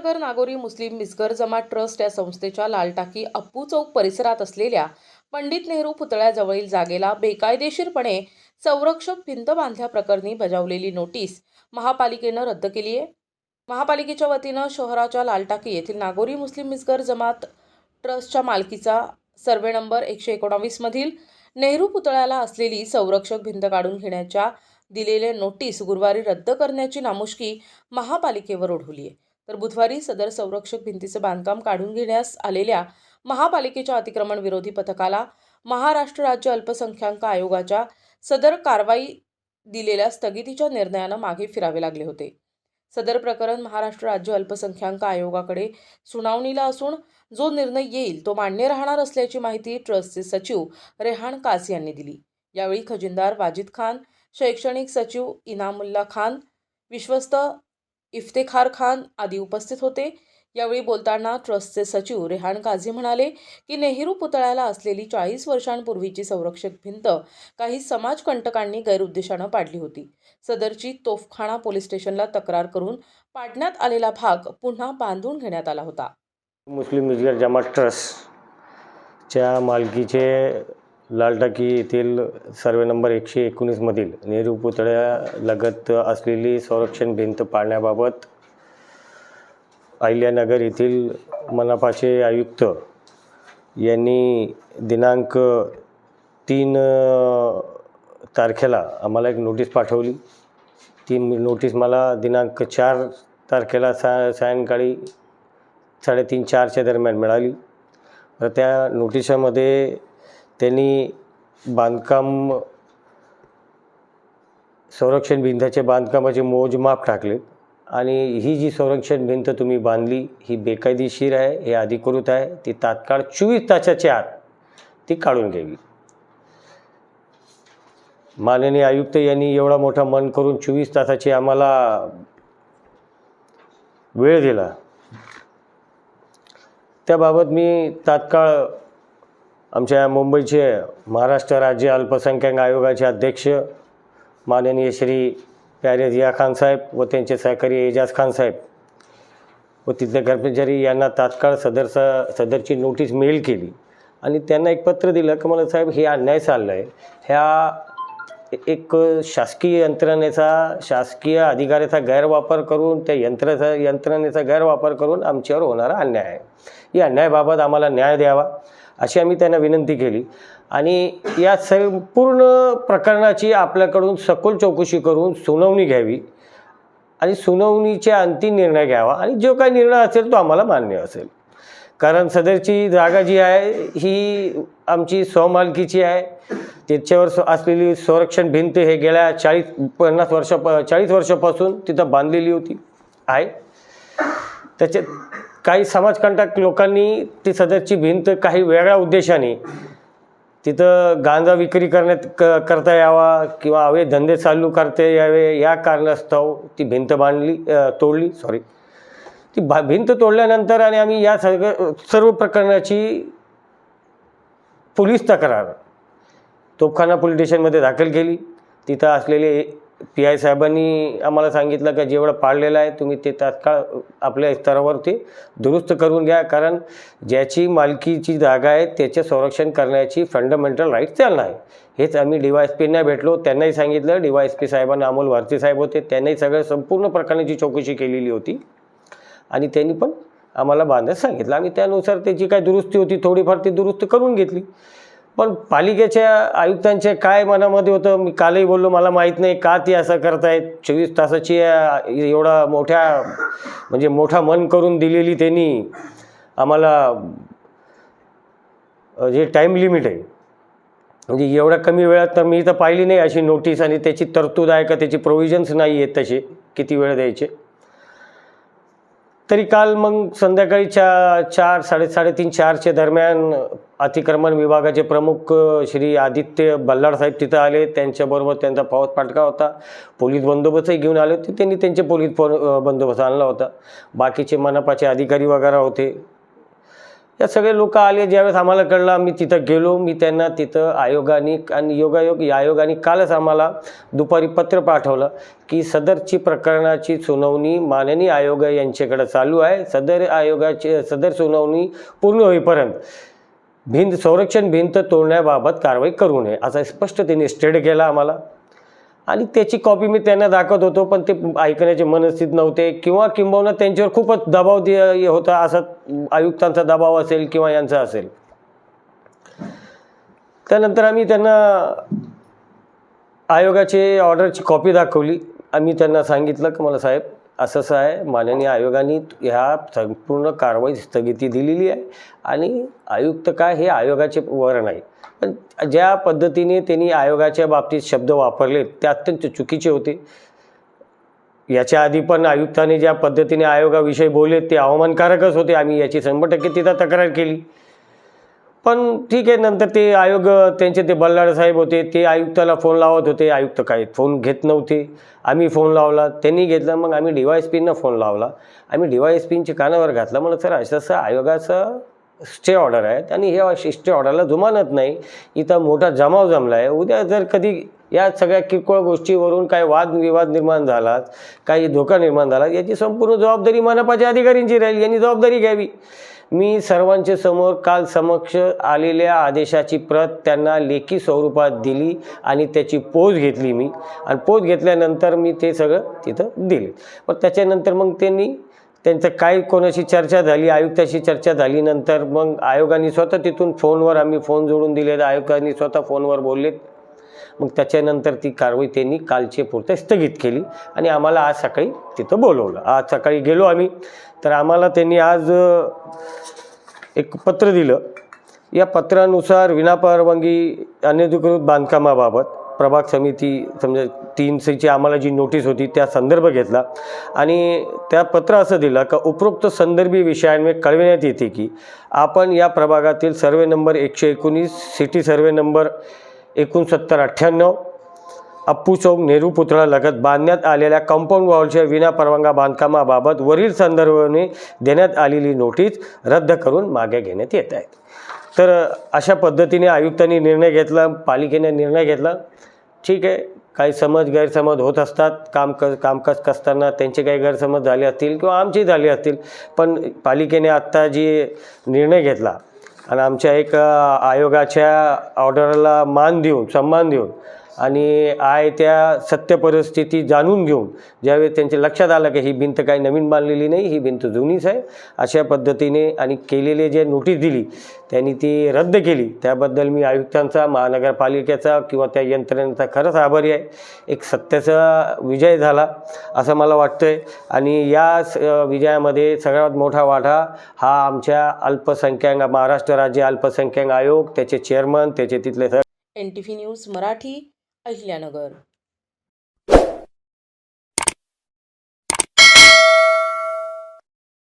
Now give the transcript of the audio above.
अहिल्यानगर नागोरी मुस्लिम मिसगर जमात trust या संस्थेच्या लालटाकी अप्पू चौक परिसरात असलेल्या पंडित नेहरू पुतळ्याजवळील जागेला बेकायदेशीरपणे संरक्षक भिंत बांधल्याप्रकरणी बजावलेली नोटीस महापालिकेनं रद्द केली आहे। महापालिकेच्या वतीनं शहराच्या लालटाकी येथील नागोरी मुस्लिम मिसगर जमात ट्रस्टच्या मालकीचा सर्वे नंबर 119 मधील नेहरू पुतळ्याला असलेली संरक्षक भिंत काढून घेण्याच्या दिलेल्या नोटीस गुरुवारी रद्द करण्याची नामुष्की महापालिकेवर ओढवली आहे। तर बुधवारी सदर संरक्षक भिंतीचे बांधकाम काढून घेण्यास आलेल्या महापालिकेच्या अतिक्रमण विरोधी पथकाला महाराष्ट्र राज्य अल्पसंख्याक आयोगाच्या सदर कारवाई दिलेल्या स्थगितीच्या निर्णयानं मागे फिरावे लागले होते। सदर प्रकरण महाराष्ट्र राज्य अल्पसंख्याक आयोगाकडे सुनावणीला असून जो निर्णय येईल तो मान्य राहणार असल्याची माहिती ट्रस्टचे सचिव रेहान काझी यांनी दिली। यावेळी खजिनदार वाजिद खान, शैक्षणिक सचिव इनामुल्ला खान, विश्वस्त इफ्तेखार खान आदी उपस्थित होते। यावेळी बोलताना ट्रस्टचे सचिव रेहान काझी म्हणाले की नेहरू पुतळ्याला असलेली 40 वर्षांपूर्वीची संरक्षक भिंत काही समाजकंटकांनी गैरउद्देशानं पाडली होती। सदरची तोफखाना पोलीस स्टेशनला तक्रार करून पाडण्यात आलेला भाग पुन्हा बांधून घेण्यात आला होता। मुस्लिम मिसगर जमात ट्रस्टच्या मालकीचे लालटाकी येथील सर्वे नंबर 119 मधील नेहरू पुतळ्यालगत असलेली संरक्षण भिंत पाडण्याबाबत अहिल्यानगर येथील मनपाचे आयुक्त यांनी दिनांक 3 तारखेला आम्हाला एक नोटीस पाठवली। ती नोटीस मला दिनांक 4 तारखेला सायंकाळी 3:30-4च्या दरम्यान मिळाली। तर त्या नोटिसामध्ये त्यांनी बांधकाम संरक्षण भिंतीचे बांधकामाचे मोजमाप टाकले आणि ही जी संरक्षण भिंत तुम्ही बांधली ही बेकायदेशीर आहे, हे अधिकृत आहे, ती तात्काळ 24 तासाच्या आत ती काढून घ्यावी। माननीय आयुक्त यांनी एवढा मोठा मन करून 24 तासाची आम्हाला वेळ दिला। त्याबाबत मी तात्काळ आमच्या मुंबईचे महाराष्ट्र राज्य अल्पसंख्याक आयोगाचे अध्यक्ष माननीय श्री प्यारे जिया खान साहेब व त्यांचे सहकारी एजाज खान साहेब व तिथले कर्मचारी यांना तात्काळ सदरची नोटीस मेल केली आणि त्यांना एक पत्र दिलं की मला साहेब हे अन्याय चालला आहे, ह्या एक शासकीय यंत्रणेचा शासकीय अधिकाराचा गैरवापर करून त्या यंत्रणेचा गैरवापर करून आमच्यावर होणारा अन्याय आहे, या अन्यायाबाबत आम्हाला न्याय द्यावा अशी आम्ही त्यांना विनंती केली आणि या संपूर्ण प्रकरणाची आपल्याकडून सखोल चौकशी करून सुनावणी घ्यावी आणि सुनावणीचा अंतिम निर्णय घ्यावा आणि जो काही निर्णय असेल तो आम्हाला मान्य असेल। कारण सदरची जागा जी आहे ही आमची स्वमालकीची आहे। त्याच्यावर असलेली संरक्षण भिंत हे गेल्या 40 वर्षापासून तिथं बांधलेली होती आहे। त्याच्यात काही समाजकंटक लोकांनी ती सदरची भिंत काही वेगळ्या उद्देशाने तिथं गांजा विक्री करता यावा किंवा अवैध धंदे चालू करता यावे या कारणास्तव ती भिंत तोडली ती भिंत तोडल्यानंतर आणि आम्ही या सर्व प्रकरणाची पोलीस तक्रार तोफखाना पोलीस स्टेशनमध्ये दाखल केली। तिथं असलेले PI साहेबांनी आम्हाला सांगितलं की जेवढं पाडलेलं आहे तुम्ही ते तात्काळ आपल्या स्तरावर ते दुरुस्त करून घ्या, कारण ज्याची मालकीची जागा आहे त्याचे संरक्षण करण्याची फंडामेंटल राईट त्यांना आहे। हेच आम्ही DYSPंना भेटलो, त्यांनाही सांगितलं। DYSP साहेबांना अमोल भारती साहेब होते, त्यांनाही सगळं संपूर्ण प्रकरणाची चौकशी केलेली होती आणि त्यांनी पण आम्हाला बांधायला सांगितलं। आम्ही त्यानुसार त्याची काय दुरुस्ती होती थोडीफार ती दुरुस्त करून घेतली। पण पालिकेच्या आयुक्तांच्या काय मनामध्ये होतं मी कालही बोललो, मला माहीत नाही का ती असं करतायत। 24 तासाची एवढा मोठा मन करून दिलेली त्यांनी आम्हाला जे टाईम लिमिट आहे म्हणजे एवढ्या कमी वेळात तर मी तर पाहिली नाही अशी नोटीस आणि त्याची तरतूद आहे का त्याची प्रोव्हिजन्स नाही आहेत तसे किती वेळ द्यायचे। तरी काल मग संध्याकाळी 3:30-4च्या दरम्यान अतिक्रमण विभागाचे प्रमुख श्री आदित्य बल्लाळ साहेब तिथं आले। त्यांच्याबरोबर त्यांचा फौज पाटका होता, पोलीस बंदोबस्तही घेऊन आले होते। त्यांनी त्यांचे पोलीस बंदोबस्त आणला होता, बाकीचे मनपाचे अधिकारी वगैरे होते। या सगळे लोक आले. ज्यावेळेस आम्हाला कळलं आम्ही तिथं गेलो. मी त्यांना तिथं आयोगाने आणि योगायोग या आयोगाने कालच आम्हाला दुपारी पत्र पाठवलं की सदरची प्रकरणाची सुनावणी माननीय आयोग यांच्याकडे चालू आहे. सदर सुनावणी पूर्ण होईपर्यंत संरक्षण भिंत तोडण्याबाबत कारवाई करू नये असा स्पष्ट त्यांनी स्टेट केला आम्हाला. आणि त्याची कॉपी मी त्यांना दाखवत होतो, पण ते ऐकण्याचे मनस्थित नव्हते किंवा किंबहुना त्यांच्यावर खूपच दबाव होता. असं आयुक्तांचा दबाव असेल किंवा यांचा असेल. त्यानंतर आम्ही त्यांना आयोगाचे ऑर्डरची कॉपी दाखवली. आम्ही त्यांना सांगितलं की मला साहेब असं आहे, माननीय आयोगाने ह्या संपूर्ण कारवाई स्थगिती दिलेली आहे आणि आयुक्त काय हे आयोगाचे वर नाही. पण ज्या पद्धतीने त्यांनी आयोगाच्या बाबतीत शब्द वापरले ते अत्यंत चुकीचे होते. याच्या आधी पण आयुक्तांनी ज्या पद्धतीने आयोगाविषयी बोलले ते अवमानकारकच होते. आम्ही याची 100% तिथं तक्रार केली. पण ठीक आहे, नंतर ते आयोग त्यांचे ते बल्लाळ साहेब होते, ते आयुक्ताला फोन लावत होते. आयुक्त काय फोन घेत नव्हते. आम्ही फोन लावला, त्यांनी घेतला. मग आम्ही DYSPना फोन लावला. आम्ही DYSPचे कानावर घातलं. म्हणलं सर असं आयोगाचं स्टे ऑर्डर आहे आणि हे स्टे ऑर्डरला जुमानत नाही. इथं मोठा जमाव जमला आहे. उद्या जर कधी या सगळ्या किरकोळ गोष्टीवरून काय वादविवाद निर्माण झाला, काही धोका निर्माण झाला, याची संपूर्ण जबाबदारी मनपाच्या अधिकाऱ्यांची राहील. यांनी जबाबदारी घ्यावी. मी सर्वांच्या समोर काल समक्ष आलेल्या आदेशाची प्रत त्यांना लेखी स्वरूपात दिली आणि त्याची पोच घेतली मी. आणि पोच घेतल्यानंतर मी ते सगळं तिथं दिले. पण त्याच्यानंतर मग त्यांचं काय कोणाशी चर्चा झाली, आयुक्ताशी चर्चा झाली. नंतर मग आयोगाने स्वतः तिथून फोनवर आम्ही फोन जोडून दिले. आयोगाने स्वतः फोनवर बोललेत. मग त्याच्यानंतर ती कारवाई त्यांनी कालचे पुरते स्थगित केली आणि आम्हाला आज सकाळी तिथं बोलवलं. आज सकाळी गेलो आम्ही. तर आम्हाला त्यांनी आज एक पत्र दिलं. या पत्रानुसार विनापरवानगी अनधिकृत बांधकामाबाबत प्रभाग समिती समजा 3ची आम्हाला जी नोटीस होती त्या संदर्भ घेतला आणि त्या पत्र असं दिलं का उपरोक्त संदर्भी विषयांवर कळविण्यात येते की आपण या प्रभागातील survey number 119 city survey number 6998 Appu Chowk Nehru पुतळा लगत बांधण्यात आलेल्या कंपाऊंड वॉलच्या विनापरवाना बांधकामाबाबत वरील संदर्भाने देण्यात आलेली नोटीस रद्द करून मागे घेण्यात येत आहे. तर अशा पद्धतीने आयुक्तांनी निर्णय घेतला, पालिकेने निर्णय घेतला. ठीक आहे, काही गैरसमज होत असतात. कामकाज करताना त्यांचे काही गैरसमज झाले असतील किंवा आमचे झाले असतील. पण पालिकेने आत्ता जी निर्णय घेतला आणि आमच्या एक आयोगाच्या ऑर्डरला सन्मान देऊन आणि त्या सत्य परिस्थिती जाणून घेऊन ज्यावेळी त्यांच्या लक्षात आलं की ही भिंत काही नवीन बांधलेली नाही, ही भिंत जुनीच आहे, अशा पद्धतीने आणि केलेले जे नोटीस दिली त्यांनी ती रद्द केली. त्याबद्दल मी आयुक्तांचा, महानगरपालिकेचा किंवा त्या यंत्रणेचा खरंच आभारी आहे. एक सत्याचा विजय झाला असं मला वाटतं आहे. आणि या विजयामध्ये सगळ्यात मोठा वाटा हा आमच्या महाराष्ट्र राज्य अल्पसंख्याक आयोग, त्याचे चेअरमन, त्याचे तिथले NTV न्यूज मराठी, अहिल्यानगर.